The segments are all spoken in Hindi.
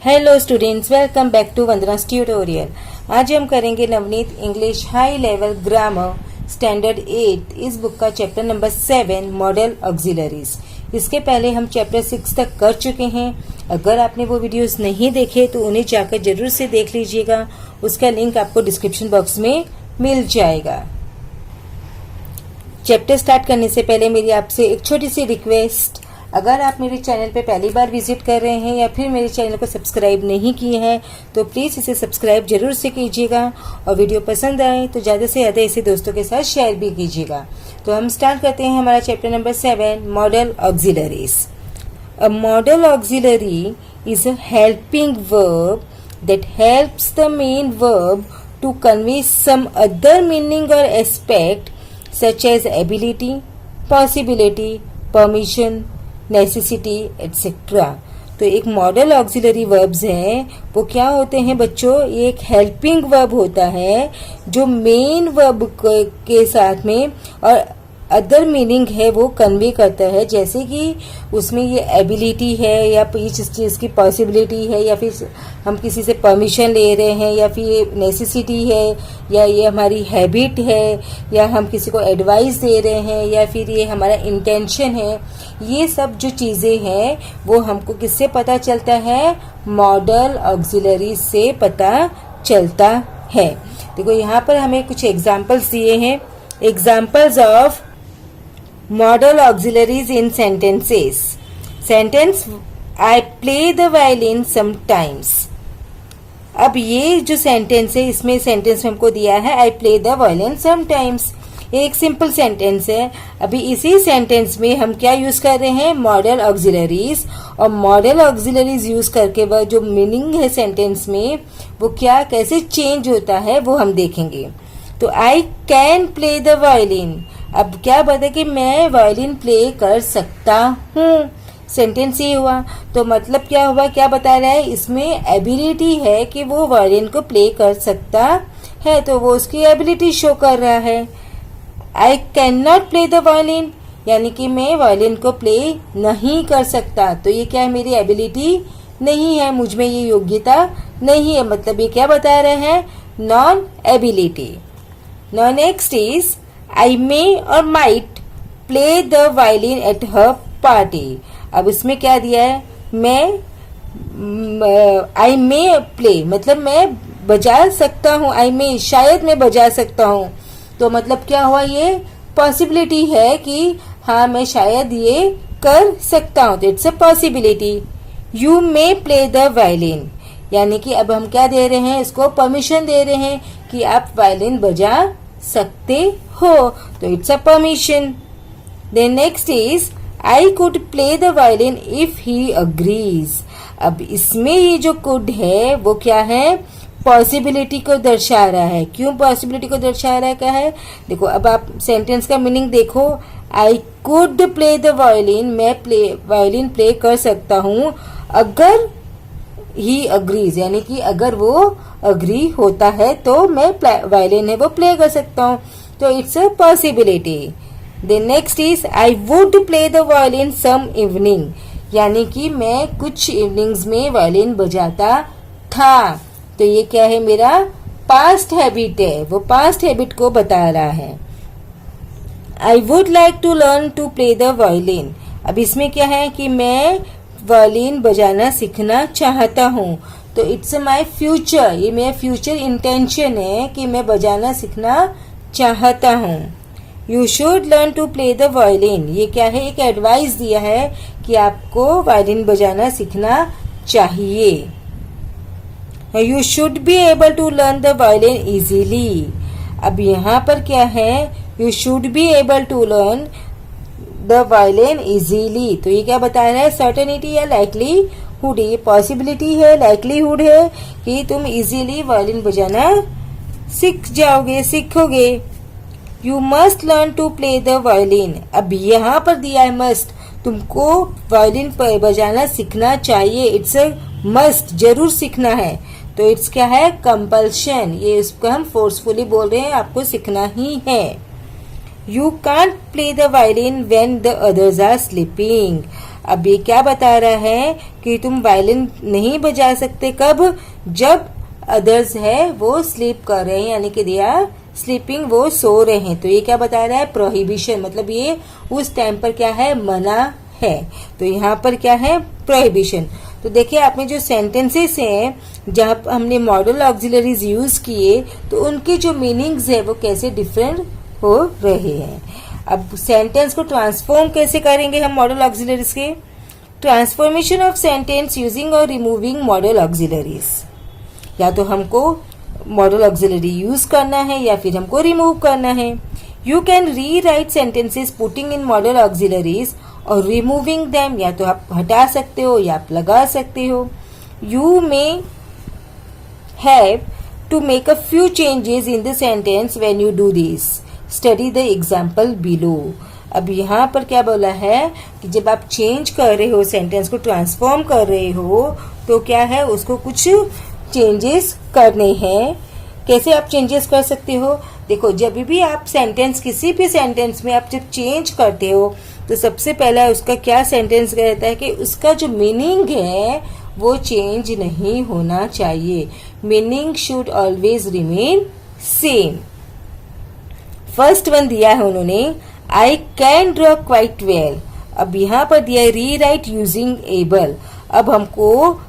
Hello students, welcome back to Vandana's tutorial. आज हम करेंगे Navneet English high level grammar standard 8 इस बुक का चैप्टर नंबर 7 मॉडल ऑक्सिलरीज। इसके पहले हम चैप्टर 6 तक कर चुके हैं। अगर आपने वो वीडियोस नहीं देखे तो उन्हें जाकर जरूर से देख लीजिएगा। उसका लिंक आपको डिस्क्रिप्शन बॉक्स में मिल जाएगा। चैप्टर स्टार्ट करने से पहले मेरी आपसे एक छोटी सी रिक्वेस्ट, अगर आप मेरे चैनल पे पहली बार विजिट कर रहे हैं या फिर मेरे चैनल को सब्सक्राइब नहीं किए हैं तो प्लीज़ इसे सब्सक्राइब जरूर से कीजिएगा और वीडियो पसंद आए तो ज़्यादा से ज़्यादा इसे दोस्तों के साथ शेयर भी कीजिएगा। तो हम स्टार्ट करते हैं हमारा chapter number 7 model auxiliaries. A model auxiliary is a helping verb that helps the main verb to convey some other meaning or aspect such as ability, possibility, permission, necessity etcetera. तो एक मॉडल ऑक्सिलरी वर्ब्स हैं, वो क्या होते हैं बच्चों? ये एक हेल्पिंग वर्ब होता है जो मेन वर्ब के साथ में और अदर मीनिंग है वो कन्वे करता है। जैसे कि उसमें ये एबिलिटी है या इस चीज़ की पॉसिबिलिटी है या फिर हम किसी से परमिशन ले रहे हैं या फिर ये नेसेसिटी है या ये हमारी हैबिट है या हम किसी को एडवाइस दे रहे हैं या फिर ये हमारा इंटेंशन है। ये सब जो चीज़ें हैं वो हमको किससे पता चलता है? मॉडल ऑक्सिलरी से पता चलता है। देखो यहाँ पर हमें कुछ एग्जाम्पल्स दिए हैं। Examples of model auxiliaries in sentences. Sentence I play the violin sometimes. अब ये जो सेंटेंस है इसमें सेंटेंस हमको दिया है I play the violin sometimes. एक सिंपल सेंटेंस है। अभी इसी सेंटेंस में हम क्या यूज कर रहे हैं? Model auxiliaries. और मॉडल ऑक्सिलरीज यूज करके वह जो मीनिंग है सेंटेंस में वो क्या कैसे चेंज होता है वो हम देखेंगे। तो I can play the violin. अब क्या बता कि मैं वायलिन प्ले कर सकता हूँ। सेंटेंस ये हुआ तो मतलब क्या हुआ? क्या बता रहा है? इसमें एबिलिटी है कि वो वायलिन को प्ले कर सकता है, तो वो उसकी एबिलिटी शो कर रहा है। I can not play the violin, यानी कि मैं वायलिन को प्ले नहीं कर सकता। तो ये क्या है? मेरी एबिलिटी नहीं है, मुझ में ये योग्यता नहीं है। मतलब ये क्या बता रहे हैं? Non ability. Now next is I may और might play the violin at her party. अब इसमें क्या दिया है? मैं आई मे प्ले मतलब मैं बजा सकता हूँ। आई मे शायद मैं बजा सकता हूँ। तो मतलब क्या हुआ? ये पॉसिबिलिटी है कि हाँ मैं शायद ये कर सकता हूँ, तो it's a possibility. You may play the violin, यानी कि अब हम क्या दे रहे हैं? इसको परमिशन दे रहे हैं कि आप वायलिन बजा सकते हो, तो it's a permission. Then next is I could play the violin if he agrees. अब इसमें ये जो कुड है वो क्या है? पॉसिबिलिटी को दर्शा रहा है। क्यों पॉसिबिलिटी को दर्शा रहा है? क्या है? देखो अब आप सेंटेंस का मीनिंग देखो। आई कुड प्ले द वायलिन, मैं वायलिन प्ले कर सकता हूँ अगर ही अग्रीज, यानी कि अगर वो अग्री होता है तो मैं वायलिन है वो प्ले कर सकता हूँ, तो it's a possibility. Then next is I would play the violin some evening, यानी कि मैं कुछ इवनिंग्स में वायलिन बजाता था। तो ये क्या है? मेरा पास्ट हैबिट है, वो पास्ट हैबिट को बता रहा है। I would like to learn to play the violin. अब इसमें क्या है कि मैं वायलिन बजाना सीखना चाहता हूँ, तो इट्स माई फ्यूचर। ये मेरा फ्यूचर इंटेंशन है कि मैं बजाना सीखना चाहता हूँ। You should learn to play the violin, ये क्या है? एक एडवाइस दिया है कि आपको वायलिन बजाना सीखना चाहिए। You should be able to learn the violin easily. अब यहाँ पर क्या है? You should be able to learn the violin easily. तो ये क्या बता रहा है? सर्टेनिटी या लाइकलीहुड। ये पॉसिबिलिटी है, लाइकलीहुड है कि तुम इजीली वायलिन बजाना सीख जाओगे, सीखोगे। You must learn to play the violin. अब यहाँ पर दिया है मस्ट, तुमको वायलिन बजाना सीखना चाहिए। इट्स अ मस्ट, जरूर सीखना है। तो इट्स क्या है? कंपल्शन। ये इसको हम फोर्सफुली बोल रहे हैं, आपको सीखना ही है। You can't play the violin when the others are sleeping. अब ये क्या बता रहा है कि तुम वायलिन नहीं बजा सकते, कब? जब अदर्स है वो स्लीप कर रहे हैं, यानी कि दे आर स्लीपिंग, वो सो रहे हैं। तो ये क्या बता रहा है? प्रोहिबिशन, मतलब ये उस टाइम पर क्या है? मना है। तो यहाँ पर क्या है? प्रोहिबिशन। तो देखिए आपने जो सेंटेंसेस हैं जहाँ हमने मॉडल ऑक्सिलरीज यूज किए, तो उनकी जो मीनिंग्स है वो कैसे डिफरेंट हो रहे हैं। अब सेंटेंस को ट्रांसफॉर्म कैसे करेंगे हम मॉडल ऑक्सिलरीज के? ट्रांसफॉर्मेशन ऑफ सेंटेंस यूजिंग और रिमूविंग मॉडल ऑक्सिलरीज। या तो हमको मॉडल ऑक्सिलरी यूज करना है या फिर हमको रिमूव करना है। यू कैन री right sentences putting in model auxiliaries और रिमूविंग देम, या तो आप हटा सकते हो या आप लगा सकते हो। You may have to make a few changes in the sentence when you do this. Study the example below. अब यहाँ पर क्या बोला है कि जब आप चेंज कर रहे हो, सेंटेंस को ट्रांसफॉर्म कर रहे हो, तो क्या है? उसको कुछ चेंजेस करने हैं। कैसे आप चेंजेस कर सकते हो? देखो, जब भी आप सेंटेंस, किसी भी सेंटेंस में आप जब चेंज करते हो, तो सबसे पहला उसका क्या सेंटेंस रहता है कि उसका जो मीनिंग है वो चेंज नहीं होना चाहिए। Meaning should always remain same. First one दिया है उन्होंने, I can draw quite well. अब यहाँ पर दिया है री राइट यूजिंग एबल। अब हमको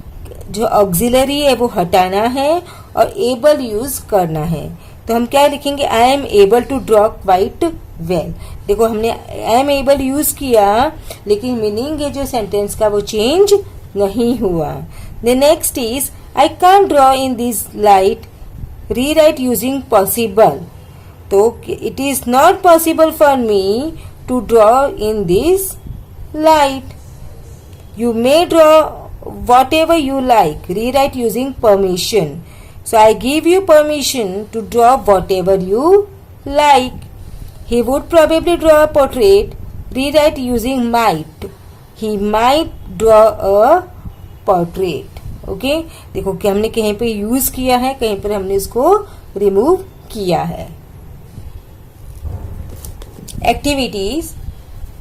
जो ऑक्सिलरी है वो हटाना है और एबल यूज करना है। तो हम क्या लिखेंगे? I am able to draw quite well. देखो, हमने आई एम एबल यूज किया, लेकिन मीनिंग है जो सेंटेंस का वो चेंज नहीं हुआ। The next is I can't draw in this light. Rewrite using possible. तो it is not possible for me to draw in this light. You may draw whatever you like. Rewrite using permission. So I give you permission to draw whatever you like. He would probably draw a portrait. Rewrite using might. He might draw a portrait. Okay? देखो कि हमने कहीं पे यूज किया है, कहीं पर हमने इसको रिमूव किया है। एक्टिविटीज।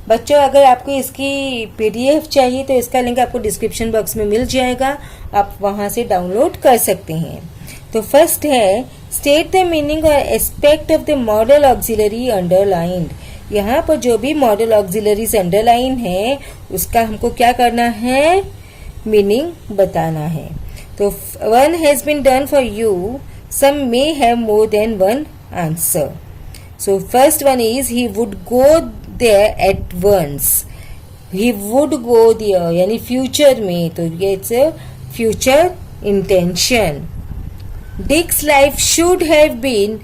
बच्चों, अगर आपको इसकी पीडीएफ चाहिए तो इसका लिंक आपको डिस्क्रिप्शन बॉक्स में मिल जाएगा, आप वहां से डाउनलोड कर सकते हैं। तो फर्स्ट है, स्टेट द मीनिंग और aspect of the model auxiliary underlined. यहाँ पर जो भी मॉडल ऑक्सिलरीज अंडरलाइन है उसका हमको क्या करना है? मीनिंग बताना है। तो one has been done for you, some may have more than one answer. So first one is he would go there at once. He would go there, यानी फ्यूचर में, तो ये it's future intention. Dick's life should have been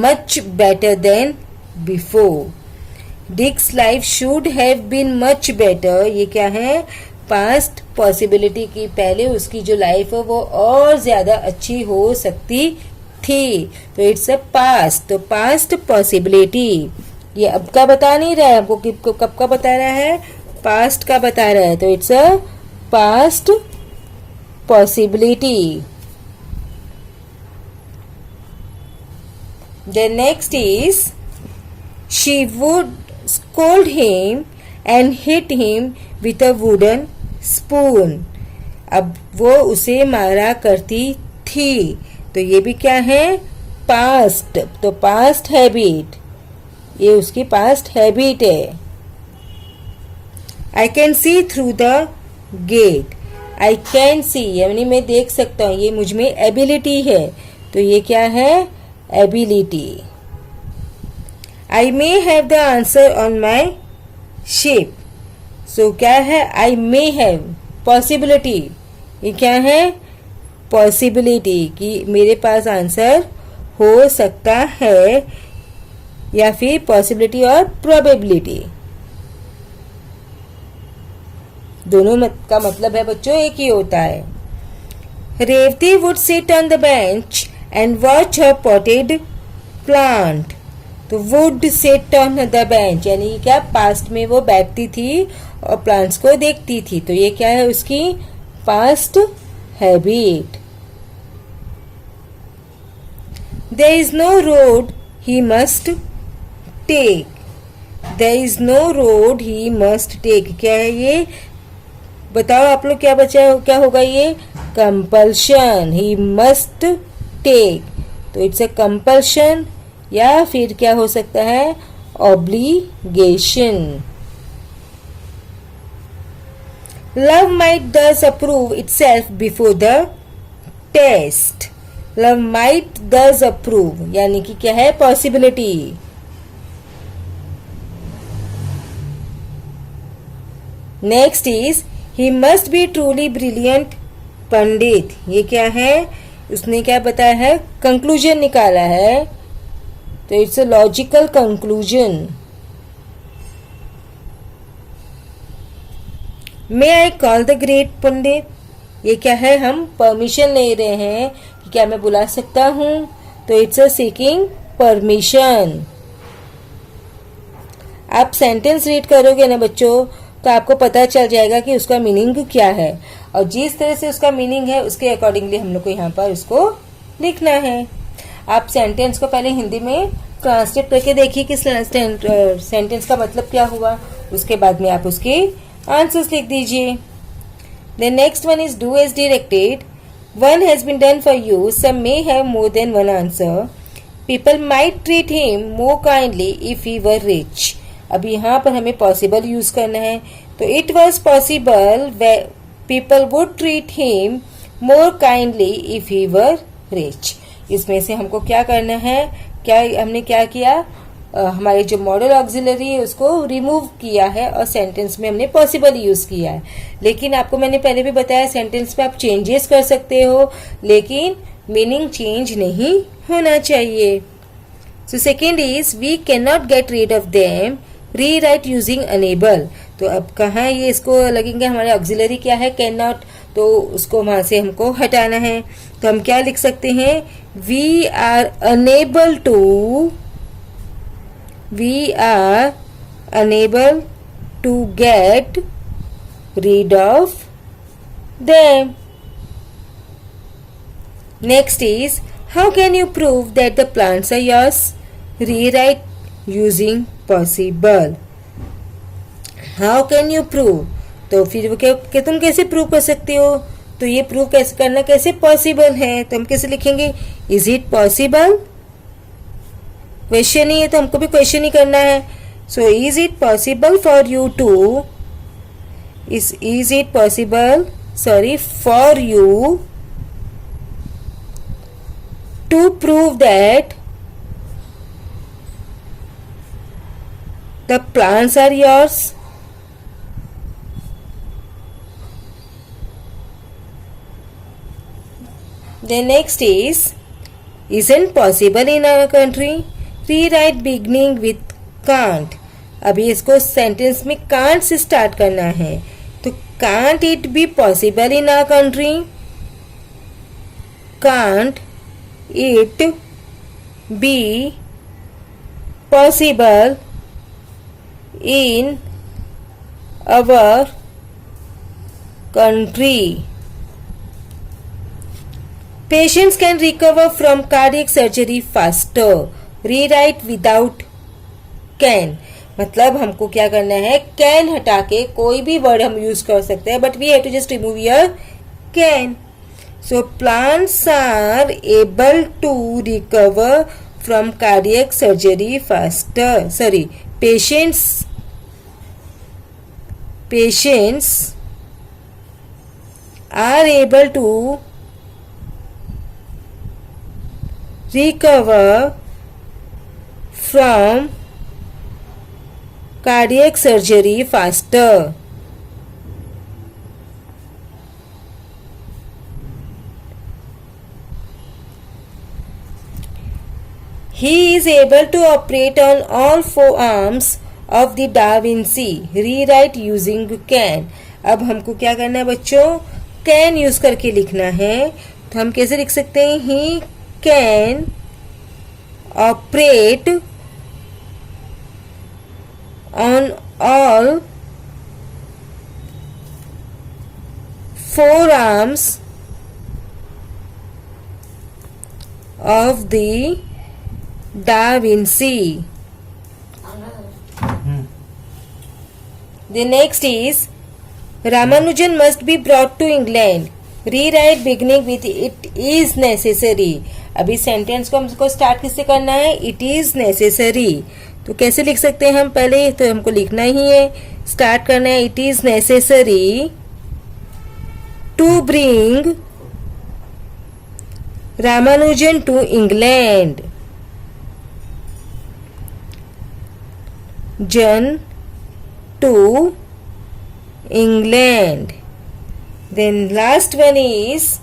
much better than before. Dick's life should have been much better. ये क्या है? पास्ट पॉसिबिलिटी की, पहले उसकी जो लाइफ है वो और ज्यादा अच्छी हो सकती थी, तो इट्स अ पास्ट। तो पास्ट पॉसिबिलिटी, ये अब का बता नहीं रहा है आपको, कब का बता रहा है? पास्ट का बता रहा है। तो it's a past possibility. The next is she would scold him and hit him with a wooden spoon. अब वो उसे मारा करती थी, तो ये भी क्या है? पास्ट। तो पास्ट हैबिट, ये उसकी पास्ट हैबिट है। I can see through the gate. I can see यानी मैं देख सकता हूँ, ये मुझ में एबिलिटी है, तो ये क्या है? Ability. I may have the answer on my ship. So क्या है? आई मे हैव, पॉसिबिलिटी, ये क्या है? पॉसिबिलिटी कि मेरे पास आंसर हो सकता है, या फिर पॉसिबिलिटी और प्रोबेबिलिटी, दोनों का मतलब है बच्चों एक ही होता है। Revathi would sit on the bench and watch her potted plant. तो would sit on the bench यानी क्या? पास्ट में वो बैठती थी और प्लांट्स को देखती थी, तो ये क्या है? उसकी past habit. There is no road he must take. There is no road he must take. क्या है ये, बताओ आप लोग, क्या बचा, क्या होगा ये, कंपल्शन, ही मस्ट टेक। तो इट्स अ कंपल्शन, या फिर क्या हो सकता है, obligation. Love might thus approve itself before the test. Love might thus approve यानी कि क्या है, possibility. Next is he must be truly brilliant pandit. ये क्या है, उसने क्या बताया है, कंक्लूजन निकाला है, तो it's a logical conclusion. May I call the great pandit. ये क्या है, हम परमिशन ले रहे हैं कि क्या मैं बुला सकता हूं, तो इट्स अ सीकिंग परमिशन। आप सेंटेंस रीड करोगे ना बच्चों, तो आपको पता चल जाएगा कि उसका मीनिंग क्या है, और जिस तरह से उसका मीनिंग है उसके अकॉर्डिंगली हम लोग को यहाँ पर उसको लिखना है। आप सेंटेंस को पहले हिंदी में ट्रांसलेट करके देखिए कि सेंटेंस का मतलब क्या हुआ, उसके बाद में आप उसके आंसर्स लिख दीजिए। The next one is do as directed. One has been done for you, some may have more than one answer. People might treat him more kindly if he were rich. अब यहाँ पर हमें पॉसिबल यूज करना है, तो it was possible people would treat him more kindly if he were rich. इसमें से हमको क्या करना है, क्या हमने क्या किया, हमारे जो मॉडल ऑक्सिलरी है उसको रिमूव किया है और सेंटेंस में हमने पॉसिबल यूज किया है। लेकिन आपको मैंने पहले भी बताया, सेंटेंस में आप चेंजेस कर सकते हो, लेकिन मीनिंग चेंज नहीं होना चाहिए। So second is we can not get rid of them, rewrite using unable. तो अब कहाँ ये इसको लगेंगे, हमारे ऑक्सिलरी क्या है, कैन नॉट, तो उसको वहां से हमको हटाना है। तो हम क्या लिख सकते हैं, we are unable to get rid of them. Next is how can you prove that the plants are yours, rewrite using possible. How can you prove, तो फिर वो क्या तुम कैसे प्रूव कर सकते हो, तो ये प्रूव कैसे करना, कैसे पॉसिबल है, तो हम कैसे लिखेंगे, इज इट पॉसिबल। क्वेश्चन ही है तो हमको भी क्वेश्चन ही करना है। So is it possible for you to, is it possible, sorry, for you to prove that the plants are yours. The next is isn't possible in our country. Rewrite beginning with can't. अभी इसको सेंटेंस में can't से स्टार्ट करना है, तो can't it be possible in our country? Can't it be possible in our country? Patients can recover from cardiac surgery faster. Rewrite without can. मतलब हमको क्या करना है, can हटा के कोई भी वर्ड हम यूज कर सकते हैं, but we have to just remove your can. So plants are able to recover from cardiac surgery faster. Sorry, patients are able to recover from cardiac surgery faster. He is able to operate on all four arms of the Da Vinci. Rewrite using can. अब हमको क्या करना है बच्चों, can यूज करके लिखना है, तो हम कैसे लिख सकते हैं, he can operate on all four arms of the Da Vinci. The next is Ramanujan must be brought to England. Rewrite beginning with it is necessary. अभी सेंटेंस को हमको स्टार्ट किससे करना है? It is necessary. तो कैसे लिख सकते हैं हम? पहले तो हमको लिखना ही है, स्टार्ट करना है It is necessary to bring Ramanujan to England. Jan to England. Then last one is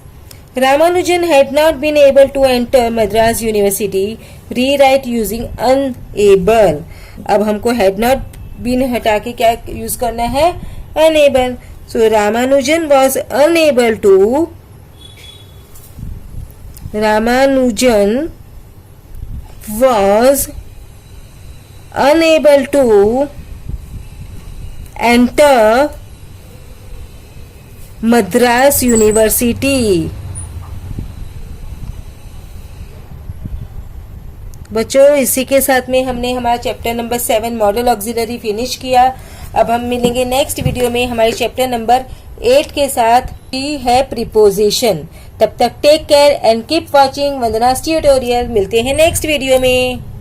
Ramanujan had not been able to enter Madras University. Rewrite using unable. अब हमको had not been हटा के क्या यूज करना है? Unable. So Ramanujan was unable to. Ramanujan was unable to enter Madras University. बच्चों, इसी के साथ में हमने हमारा chapter number 7 model auxiliary finish किया। अब हम मिलेंगे नेक्स्ट वीडियो में हमारे चैप्टर नंबर 8 के साथ, की है प्रीपोजिशन। तब तक take care and keep watching Vandana's tutorial. मिलते हैं नेक्स्ट वीडियो में।